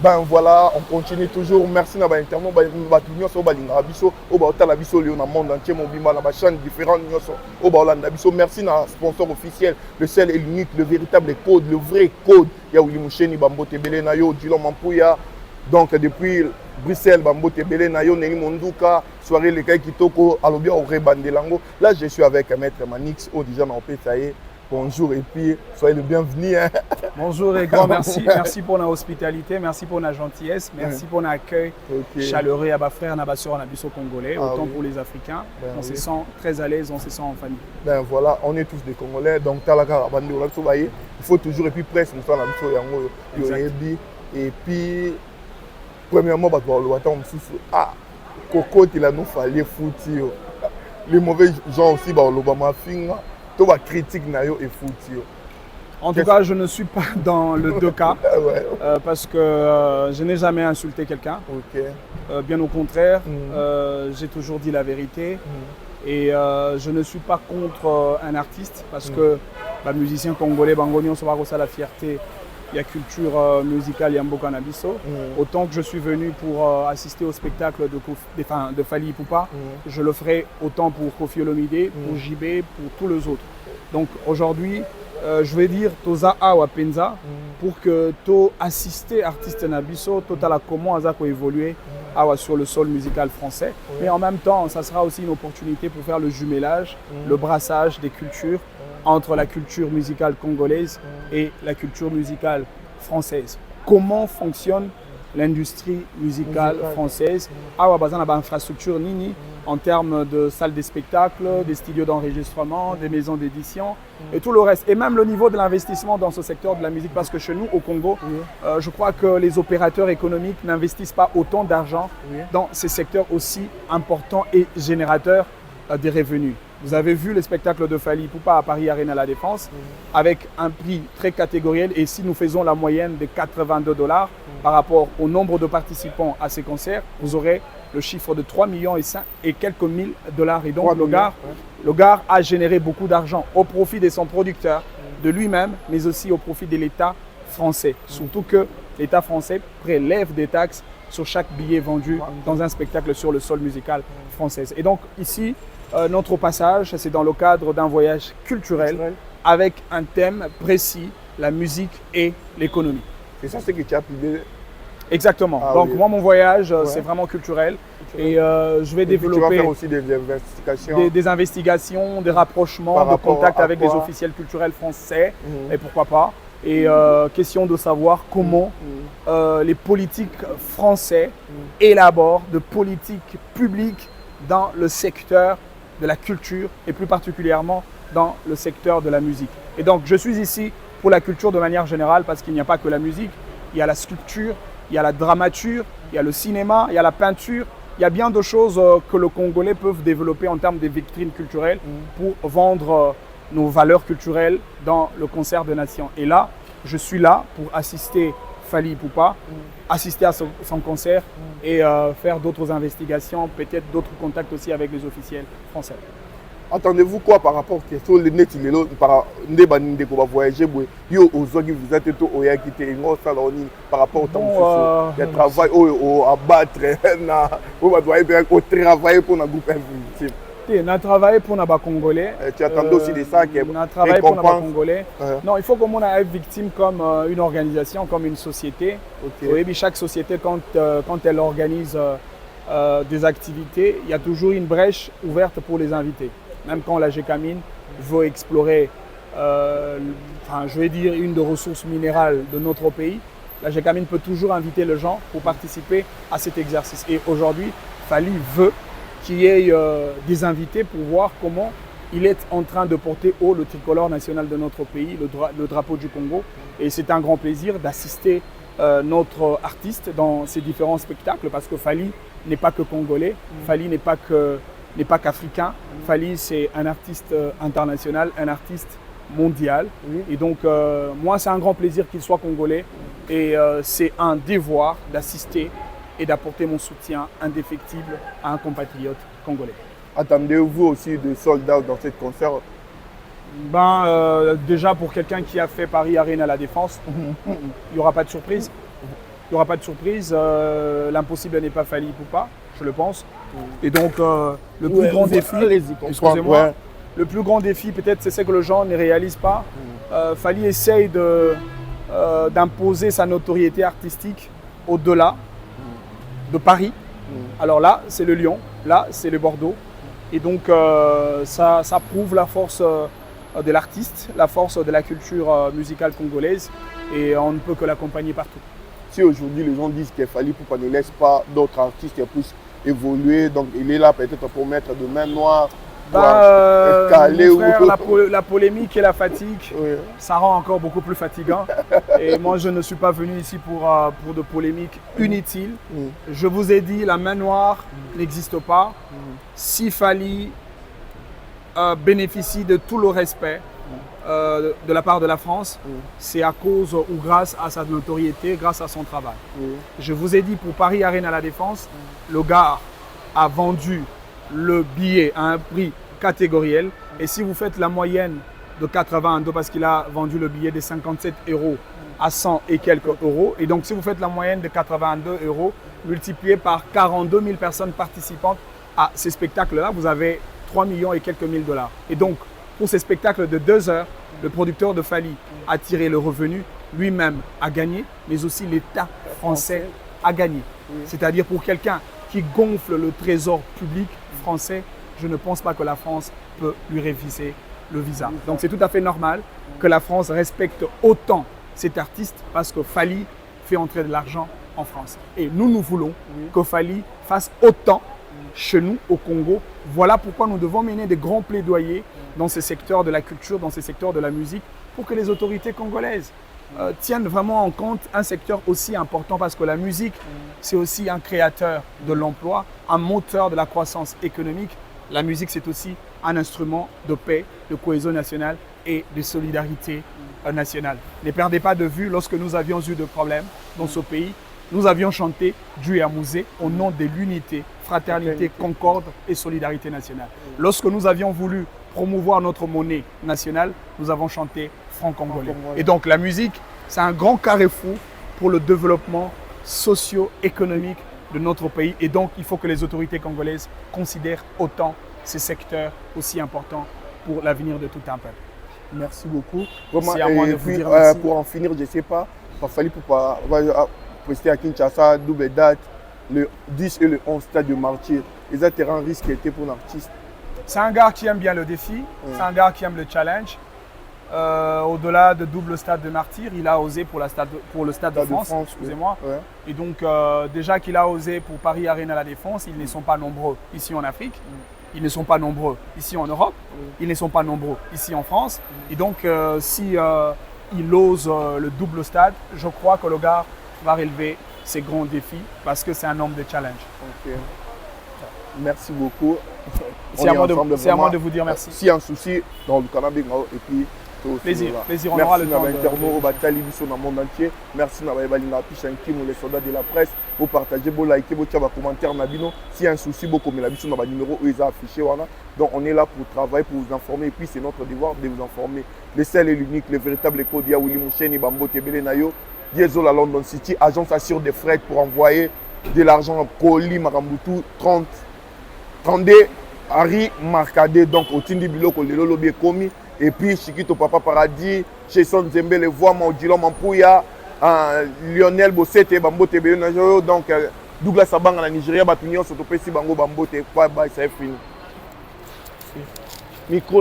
Ben voilà, on continue toujours. Merci à l'internaute, au monde entier, chaîne différentes. Merci à sponsor officiel, le seul et l'unique, le véritable code, le vrai code. Yaouli Moucheni, Bambo Tebele Nayo, Dilo Mampouya. Donc depuis Bruxelles, Bambo Tebele Nayo, Neni Monduka, soirée les Kitoko, Alobia au Bandelango. Là, je suis avec Maître Manix, au déjà dans le bonjour et puis soyez le bienvenu. Hein. Bonjour et grand merci. Merci pour notre hospitalité, merci pour notre gentillesse, merci pour notre accueil chaleureux à bas frères, à bas soeurs, à bas congolais, autant pour les Africains. On se sent très à l'aise, on se sent en famille. Ben voilà, on est tous des Congolais, donc il faut toujours, et puis presque, nous sommes et puis, premièrement, Coco, il a nous fallu foutre. Les mauvais gens aussi, l'Obama Finga. Critique et foot. En tout cas, je ne suis pas dans le deux cas parce que je n'ai jamais insulté quelqu'un. Bien au contraire, j'ai toujours dit la vérité et je ne suis pas contre un artiste parce que musicien congolais, Bangoni, on se voit ça la fierté. Il y a culture musicale, il y a Mboka Nabiso. Autant que je suis venu pour assister au spectacle de Fally Ipupa, je le ferai autant pour Koffi Olomide, pour JB, pour tous les autres. Donc aujourd'hui, je vais dire Toza Awa Penza pour que tu assistes artiste Nabiso, total comment Azako évoluer sur le sol musical français. Mais en même temps, ça sera aussi une opportunité pour faire le jumelage, le brassage des cultures entre la culture musicale congolaise et la culture musicale française. Comment fonctionne l'industrie musicale française? Awa bazana ba infrastructure nini en termes de salles de spectacle, des studios d'enregistrement, des maisons d'édition et tout le reste. Et même le niveau de l'investissement dans ce secteur de la musique, parce que chez nous, au Congo, je crois que les opérateurs économiques n'investissent pas autant d'argent dans ces secteurs aussi importants et générateurs des revenus. Vous avez vu le spectacle de Fally Ipupa à Paris Arena La Défense avec un prix très catégoriel. Et si nous faisons la moyenne de 82 $ par rapport au nombre de participants à ces concerts, vous aurez le chiffre de 3 millions et quelques mille dollars. Et donc le gars a généré beaucoup d'argent au profit de son producteur, de lui-même, mais aussi au profit de l'État français. Surtout que l'État français prélève des taxes sur chaque billet vendu dans un spectacle sur le sol musical français. Et donc ici, notre passage, c'est dans le cadre d'un voyage culturel avec un thème précis, la musique et l'économie. C'est ça ce que tu as publié. Exactement. Donc moi, mon voyage, c'est vraiment culturel. Et je vais développer tu vas faire aussi des investigations, des rapprochements, de contacts avec des officiels culturels français, et pourquoi pas. Et question de savoir comment les politiques français élaborent de politiques publiques dans le secteur de la culture et plus particulièrement dans le secteur de la musique. Et donc je suis ici pour la culture de manière générale parce qu'il n'y a pas que la musique, il y a la sculpture, il y a la dramature, il y a le cinéma, il y a la peinture, il y a bien de choses que le Congolais peuvent développer en termes de vitrines culturelles pour vendre nos valeurs culturelles dans le concert des nations. Et là, je suis là pour assister Fally Ipupa, assister à son concert et faire d'autres investigations, peut-être d'autres contacts aussi avec les officiels français. Entendez-vous quoi par rapport à ce que vous voyager par rapport au temps il y a travail à battre, au travail pour un groupe invisible. On a travaillé pour les Congolais. Tu attendais aussi de ça on a travaillé pour les Congolais. Non, il faut que l'on ait victime comme une organisation, comme une société. Chaque société, quand elle organise des activités, il y a toujours une brèche ouverte pour les invités. Même quand la GECAMIN veut explorer, je vais dire, une des ressources minérales de notre pays, la GECAMIN peut toujours inviter les gens pour participer à cet exercice. Et aujourd'hui, Fally veut qu'il y ait des invités pour voir comment il est en train de porter haut le tricolore national de notre pays, le drapeau du Congo. Et c'est un grand plaisir d'assister notre artiste dans ces différents spectacles parce que Fally n'est pas que congolais, Fally n'est pas qu'africain. Fally, c'est un artiste international, un artiste mondial. Et donc, moi, c'est un grand plaisir qu'il soit congolais. Et c'est un devoir d'assister et d'apporter mon soutien indéfectible à un compatriote congolais. Attendez-vous aussi de sold-out dans ce concert? Déjà, pour quelqu'un qui a fait Paris Arena La Défense, il n'y aura pas de surprise. Il n'y aura pas de surprise. L'impossible n'est pas Fally Ipupa, je le pense. Et donc, le plus grand défi, excusez-moi, le plus grand défi, peut-être, c'est ce que les gens ne réalisent pas. Fally essaye d'imposer sa notoriété artistique au-delà de Paris. Alors là, c'est le Lyon, là, c'est le Bordeaux. Et donc, ça prouve la force de l'artiste, la force de la culture musicale congolaise. Et on ne peut que l'accompagner partout. Si aujourd'hui les gens disent que Fally Ipupa ne laisse pas d'autres artistes qui puissent évoluer, donc il est là peut-être pour mettre de main noire, caler la polémique et la fatigue, ça rend encore beaucoup plus fatigant. Et moi, je ne suis pas venu ici pour de polémiques inutiles. Je vous ai dit, la main noire n'existe pas. Si Fally bénéficie de tout le respect de la part de la France, c'est à cause ou grâce à sa notoriété, grâce à son travail. Je vous ai dit, pour Paris Arena La Défense, le gars a vendu le billet à un prix catégoriel. Et si vous faites la moyenne de 82, parce qu'il a vendu le billet de 57 € à 100 et quelques euros, et donc si vous faites la moyenne de 82 € multiplié par 42 000 personnes participantes à ces spectacles-là, vous avez 3 millions et quelques mille dollars. Et donc, pour ces spectacles de 2 heures, le producteur de Fally a tiré le revenu, lui-même a gagné, mais aussi l'État français a gagné. C'est-à-dire pour quelqu'un qui gonfle le trésor public français, je ne pense pas que la France peut lui refuser le visa. Donc c'est tout à fait normal que la France respecte autant cet artiste parce que Fally fait entrer de l'argent en France. Et nous voulons que Fally fasse autant chez nous au Congo. Voilà pourquoi nous devons mener des grands plaidoyers dans ces secteurs de la culture, dans ces secteurs de la musique, pour que les autorités congolaises tiennent vraiment en compte un secteur aussi important, parce que la musique, c'est aussi un créateur de l'emploi, un moteur de la croissance économique. La musique, c'est aussi un instrument de paix, de cohésion nationale et de solidarité nationale. Ne perdez pas de vue, lorsque nous avions eu des problèmes dans ce pays, nous avions chanté Dieu et Amouzé au nom de l'unité, fraternité, concorde et solidarité nationale. Lorsque nous avions voulu promouvoir notre monnaie nationale, nous avons chanté franc congolais. Et donc la musique, c'est un grand carrefour pour le développement socio-économique de notre pays. Et donc il faut que les autorités congolaises considèrent autant ces secteurs aussi importants pour l'avenir de tout un peuple. Merci beaucoup. C'est à moi de vous dire merci. Pour en finir, je ne sais pas, il fallait pour rester à Kinshasa, double date, le 10 et le 11 stade de Martyr. Les atterrants risques étaient pour l'artiste. C'est un gars qui aime bien le défi, c'est un gars qui aime le challenge. Au-delà de double stade de Martyr, il a osé pour le stade de France, excusez-moi. Et donc déjà qu'il a osé pour Paris Arena La Défense, ils ne sont pas nombreux ici en Afrique, ils ne sont pas nombreux ici en Europe, ils ne sont pas nombreux ici en France. Et donc si il ose le double stade, je crois que le gars va relever ces grands défis parce que c'est un homme de challenge. Merci beaucoup. C'est à moi de vous dire merci. Si y a un souci, dans le canal, et puis plaisir, on aura le temps. Merci dans le monde entier. Merci à les soldats de la presse. Vous partagez, vous likez, vous tirez vos commentaires. Si y a un souci, vous commentez la numéro où ils ont affiché. Donc on est là pour travailler, pour vous informer. Et puis c'est notre devoir de vous informer. Le seul et l'unique, le véritable code, il y a Willy Moucheni, Bambo Tebele Nayo, Diesel à London City, agence assure des frais pour envoyer de l'argent colis Marambutu 32 Harry Marcadé, donc au Tindi Biloko, le Lolo Komi, et puis Chiquito Papa Paradis, chez Son Zembe, le voix Maudilo Mampouya, Lionel Bossete, Bambo Tebele Nayo, donc Douglas Abang à la Nigeria, Batunion, Sotopesi Bango Bambo, ça est fini. Micro.